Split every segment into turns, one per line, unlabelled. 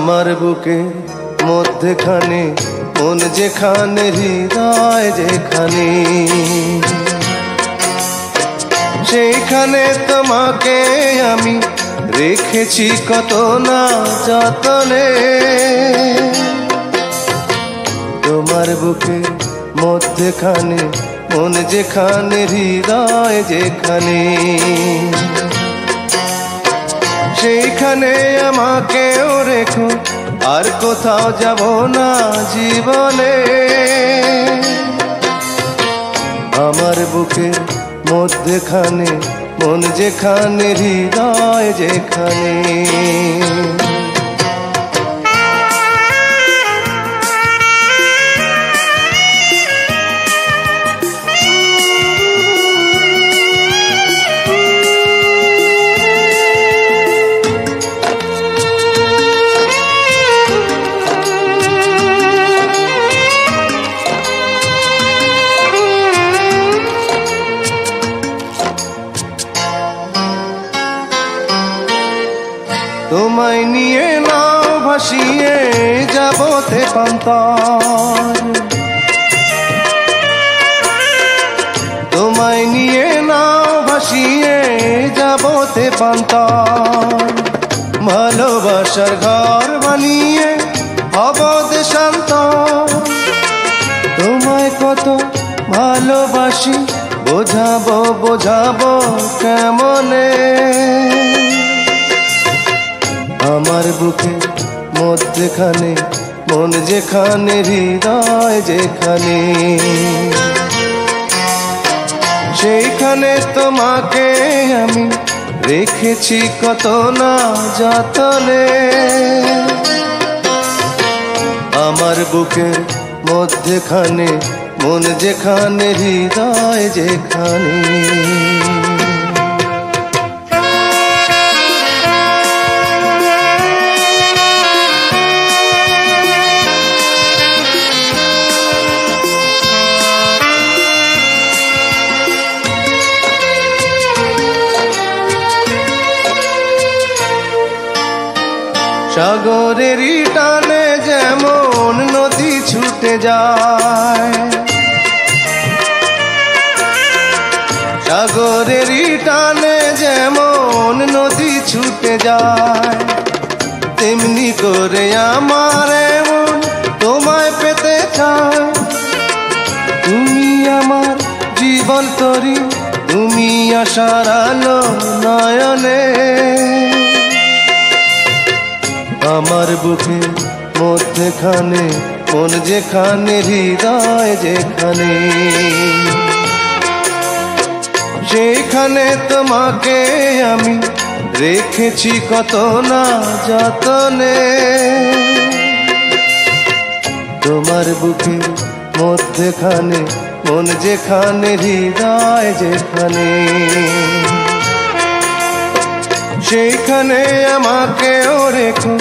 আমার বুকে মধ্যখানে মন যেখানে হৃদয় যেখানে, সেইখানে তোমাকে আমি রেখেছি কত না যতনে। তোমার বুকে মধ্যখানে মন যেখানে হৃদয় যেখানে, সেইখানে আমাকেও রেখো, আর কোথাও যাব না জীবনে। আমার বুকে মধ্যখানে মন যেখানে হৃদয় যেখানে। তোমায় নিয়ে নাও ভাসিয়ে যাব তেপান্তর, তোমায় নিয়ে নাও ভাসিয়ে যাব তেপান্তর। ভালোবাসার ঘর বানিয়ে হব দেশান্তর। তোমায় কত ভালোবাসি বোঝাবো বোঝাবো কেমনে। আমার বুকে মধ্যখানে মন যেখানে হৃদয় যেখানে, সেইখানে তোমাকে আমি রেখেছি কত না যতনে। আমার বুকের মধ্যখানে মন যেখানে হৃদয় যেখানে। সাগরেরই টানে যেমন নদী ছুটে যায়, সাগরেরই টানে যেমন নদী ছুটে যায়, তেমনি করে আমার এমন তোমায় পেতে চায়। তুমি আমার জীবন তরি, তুমি আশার আলো নয়নে। আমার বুকে মধ্যখানে মন যেখানে হৃদয় যেখানে, সেইখানে তোমাকে আমি রেখেছি কত না যতনে। তোমার বুকে মধ্যখানে মন যেখানে হৃদয় যেখানে, সেইখানে আমাকেও রেখো,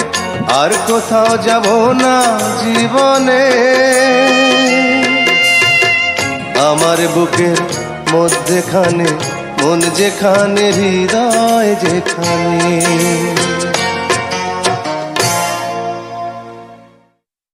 আর কোথাও যাব না জীবনে। আমার বুকের মধ্যখানে মন যেখানে হৃদয় যেখানে।